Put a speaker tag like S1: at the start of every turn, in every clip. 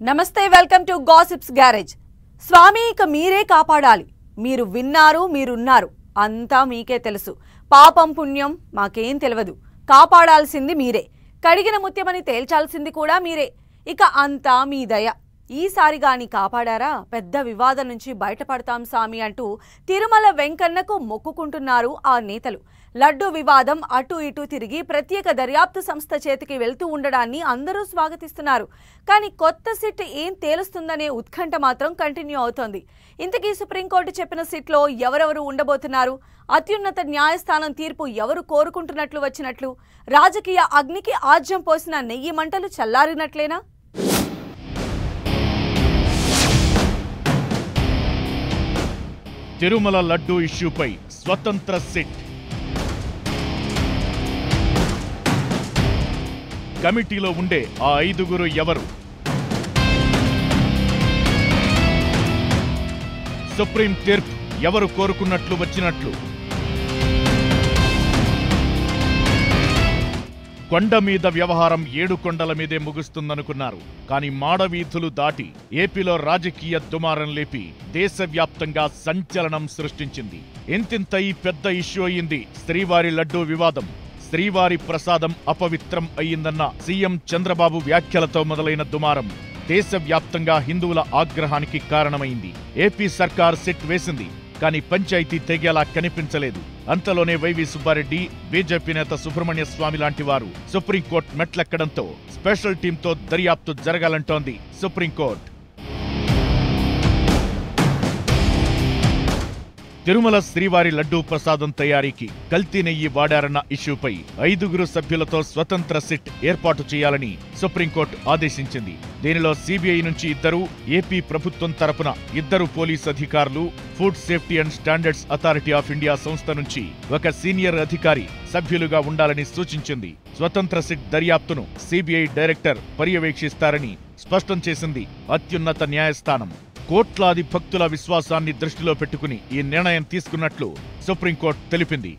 S1: నమస్తే welcome to gossips garage. స్వామి ఇక మీరే కాపాడాలి. మీరు విన్నారు, మీరున్నారు, అంతా మీకే తెలుసు. పాపం పుణ్యం మాకేం తెలియదు. కాపాడాల్సింది మీరే. కడిగిన ముత్యమని తేల్చాల్సింది కూడా మీరే. ఇక అంతా మీ దయ. ఈసారి గాని కాపాడారా పెద్ద వివాదం నుంచి బయటపడతాం సామి అంటూ తిరుమల వెంకన్నకు మొక్కుకుంటున్నారు ఆ నేతలు. లడ్డు వివాదం అటు ఇటు తిరిగి ప్రత్యేక దర్యాప్తు సంస్థ చేతికి వెళ్తూ ఉండడాన్ని అందరూ స్వాగతిస్తున్నారు. కానీ కొత్త సిట్ ఏం తేలుస్తుందనే ఉత్కంఠ మాత్రం కంటిన్యూ అవుతోంది. ఇంతకీ సుప్రీంకోర్టు చెప్పిన సిట్లో ఎవరెవరు ఉండబోతున్నారు? అత్యున్నత న్యాయస్థానం తీర్పు ఎవరు కోరుకుంటున్నట్లు వచ్చినట్లు? రాజకీయ అగ్నికి ఆజ్యం పోసిన నెయ్యి మంటలు చల్లారినట్లేనా?
S2: తిరుమల లడ్డు ఇష్యూపై స్వతంత్ర సిట్. కమిటీలో ఉండే ఆ 5గురు ఎవరు? సుప్రీం తీర్పు ఎవరు కోరుకున్నట్లు వచ్చినట్లు? కొండ మీద వ్యవహారం 7 కొండల మీదే ముగుస్తుందనుకున్నారు. కానీ మాడవీధులు దాటి ఏపీలో రాజకీయ దుమారం లేపి దేశవ్యాప్తంగా సంచలనం సృష్టించింది. ఇంతింత ఈ పెద్ద ఇష్యూ అయింది శ్రీవారి లడ్డూ వివాదం. శ్రీవారి ప్రసాదం అపవిత్రం అయ్యిందన్న సీఎం చంద్రబాబు వ్యాఖ్యలతో మొదలైన దుమారం దేశవ్యాప్తంగా హిందువుల ఆగ్రహానికి కారణమైంది. ఏపీ సర్కార్ సిట్ వేసింది, కానీ పంచాయతీ తెగేలా కనిపించలేదు. అంతలోనే వైవి సుబ్బారెడ్డి, బీజేపీ నేత సుబ్రహ్మణ్య స్వామి లాంటి వారు సుప్రీంకోర్టు మెట్లెక్కడంతో స్పెషల్ టీంతో దర్యాప్తు జరగాలంటోంది సుప్రీంకోర్టు. తిరుమల శ్రీవారి లడ్డూ ప్రసాదం తయారీకి కల్తీ నెయ్యి వాడారన్న ఇష్యూపై 5గురు సభ్యులతో స్వతంత్ర సిట్ ఏర్పాటు చేయాలని సుప్రీంకోర్టు ఆదేశించింది. దీనిలో సిబిఐ నుంచి 2, ఏపీ ప్రభుత్వం తరపున 2 పోలీసు అధికారులు, food safety and standards authority of India సంస్థ నుంచి 1 సీనియర్ అధికారి సభ్యులుగా ఉండాలని సూచించింది. స్వతంత్ర సిట్ దర్యాప్తును సిబిఐ డైరెక్టర్ పర్యవేక్షిస్తారని స్పష్టం చేసింది అత్యున్నత న్యాయస్థానం. కోట్లాది భక్తుల విశ్వాసాన్ని దృష్టిలో పెట్టుకుని ఈ నిర్ణయం తీసుకున్నట్లు సుప్రీంకోర్టు తెలిపింది.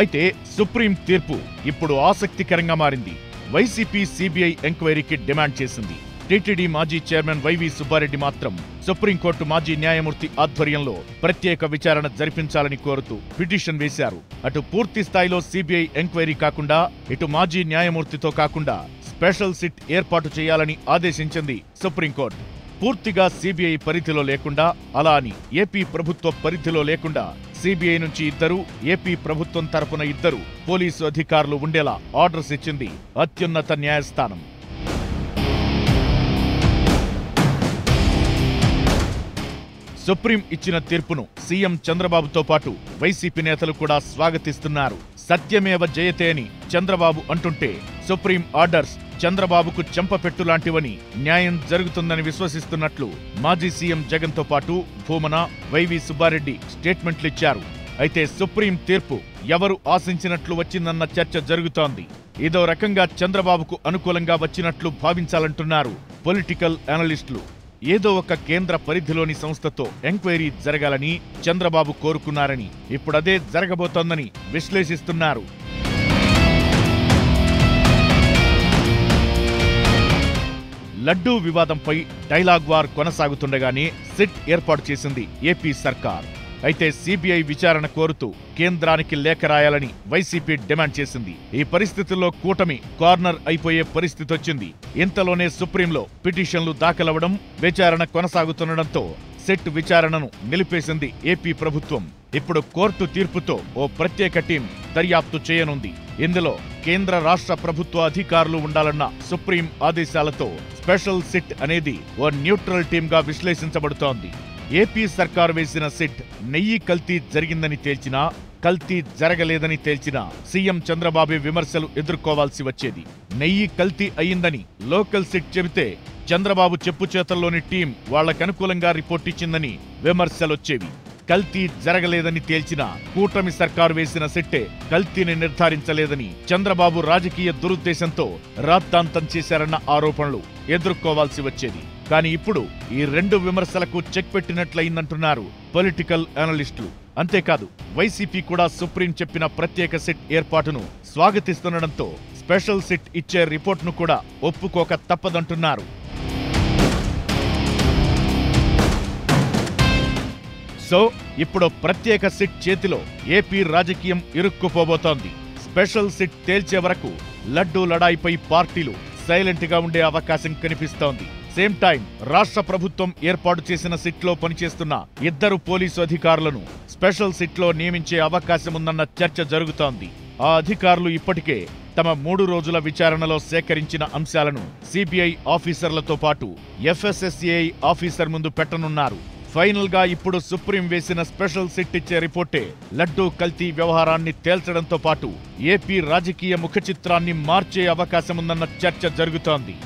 S2: అయితే సుప్రీం తీర్పు ఇప్పుడు ఆసక్తికరంగా మారింది. వైసీపీ సిబిఐ ఎంక్వైరీకి డిమాండ్ చేసింది. టీటీడీ మాజీ చైర్మన్ వైవి సుబ్బారెడ్డి మాత్రం సుప్రీంకోర్టు మాజీ న్యాయమూర్తి ఆధ్వర్యంలో ప్రత్యేక విచారణ జరిపించాలని కోరుతూ పిటిషన్ వేశారు. అటు పూర్తి స్థాయిలో సిబిఐ ఎంక్వైరీ కాకుండా, ఇటు మాజీ న్యాయమూర్తితో కాకుండా స్పెషల్ సిట్ ఏర్పాటు చేయాలని ఆదేశించింది సుప్రీంకోర్టు. పూర్తిగా సిబిఐ పరిధిలో లేకుండా, అలా అని ఏపీ ప్రభుత్వ పరిధిలో లేకుండా సిబిఐ నుంచి 2, ఏపీ ప్రభుత్వం తరపున 2 పోలీసు అధికారులు ఉండేలా ఆర్డర్స్ ఇచ్చింది అత్యున్నత న్యాయస్థానం. సుప్రీం ఇచ్చిన తీర్పును సీఎం చంద్రబాబుతో పాటు వైసీపీ నేతలు కూడా స్వాగతిస్తున్నారు. సత్యమేవ జయతే అని చంద్రబాబు అంటుంటే సుప్రీం ఆర్డర్స్ చంద్రబాబుకు చెంపపెట్టులాంటివని, న్యాయం జరుగుతుందని విశ్వసిస్తున్నట్లు మాజీ సీఎం జగన్తో పాటు భూమన, వైవి సుబ్బారెడ్డి స్టేట్మెంట్లిచ్చారు. అయితే సుప్రీం తీర్పు ఎవరు ఆశించినట్లు వచ్చిందన్న చర్చ జరుగుతోంది. ఇదో రకంగా చంద్రబాబుకు అనుకూలంగా వచ్చినట్లు భావించాలంటున్నారు పొలిటికల్ అనలిస్టులు. ఏదో ఒక కేంద్ర పరిధిలోని సంస్థతో ఎంక్వైరీ జరగాలని చంద్రబాబు కోరుకున్నారని, ఇప్పుడదే జరగబోతోందని విశ్లేషిస్తున్నారు. లడ్డూ వివాదంపై డైలాగ్ వార్ కొనసాగుతుండగానే సిట్ ఏర్పాటు చేసింది ఏపీ సర్కార్. అయితే సిబిఐ విచారణ కోరుతూ కేంద్రానికి లేఖ రాయాలని వైసీపీ డిమాండ్ చేసింది. ఈ పరిస్థితుల్లో కూటమి కార్నర్ అయిపోయే పరిస్థితి వచ్చింది. ఇంతలోనే సుప్రీంలో పిటిషన్లు దాఖలవడం, విచారణ కొనసాగుతుండటంతో సిట్ విచారణను నిలిపేసింది ఏపీ ప్రభుత్వం. ఇప్పుడు కోర్టు తీర్పుతో ఓ ప్రత్యేక టీం దర్యాప్తు చేయనుంది. ఇందులో కేంద్ర రాష్ట్ర ప్రభుత్వ అధికారులు ఉండాలన్న సుప్రీం ఆదేశాలతో స్పెషల్ సిట్ అనేది ఓ న్యూట్రల్ టీంగా విశ్లేషించబడుతోంది. ఏపీ సర్కార్ వేసిన సిట్ నెయ్యి కల్తీ జరిగిందని తేల్చినా, కల్తీ జరగలేదని తేల్చినా సీఎం చంద్రబాబు విమర్శలు ఎదుర్కోవాల్సి వచ్చేది. నెయ్యి కల్తీ అయ్యిందని లోకల్ సిట్ చెబితే చంద్రబాబు చెప్పు చేతల్లోని టీం వాళ్లకనుకూలంగా రిపోర్ట్ ఇచ్చిందని విమర్శలొచ్చేవి. కల్తీ జరగలేదని తేల్చిన కూటమి సర్కారు వేసిన సిట్టే కల్తీని నిర్ధారించలేదని చంద్రబాబు రాజకీయ దురుద్దేశంతో రాద్ధాంతం చేశారన్న ఆరోపణలు ఎదుర్కోవాల్సి వచ్చేది. కానీ ఇప్పుడు ఈ 2 విమర్శలకు చెక్ పెట్టినట్లయిందంటున్నారు పొలిటికల్ అనలిస్టులు. అంతేకాదు వైసీపీ కూడా సుప్రీం చెప్పిన ప్రత్యేక సిట్ ఏర్పాటును స్వాగతిస్తుండటంతో స్పెషల్ సిట్ ఇచ్చే రిపోర్ట్ను కూడా ఒప్పుకోక తప్పదంటున్నారు. సో ఇప్పుడు ప్రత్యేక సిట్ చేతిలో ఏపీ రాజకీయం ఇరుక్కుపోబోతోంది. స్పెషల్ సిట్ తేల్చే వరకు లడ్డూ లడాయిపై పార్టీలు సైలెంట్ గా ఉండే అవకాశం కనిపిస్తోంది. సేమ్ టైం రాష్ట్ర ప్రభుత్వం ఏర్పాటు చేసిన సిట్లో పనిచేస్తున్న 2 పోలీసు అధికారులను స్పెషల్ సిట్లో నియమించే అవకాశముందన్న చర్చ జరుగుతోంది. ఆ అధికారులు ఇప్పటికే తమ 3 రోజుల విచారణలో సేకరించిన అంశాలను సిబిఐ ఆఫీసర్లతో పాటు ఎఫ్ఎస్ఎస్ఏఐ ఆఫీసర్ ముందు పెట్టనున్నారు. ఫైనల్ గా ఇప్పుడు సుప్రీం వేసిన స్పెషల్ సిట్ ఇచ్చే రిపోర్టే లడ్డూ కల్తీ వ్యవహారాన్ని తేల్చడంతో పాటు ఏపీ రాజకీయ ముఖచిత్రాన్ని మార్చే అవకాశముందన్న చర్చ జరుగుతోంది.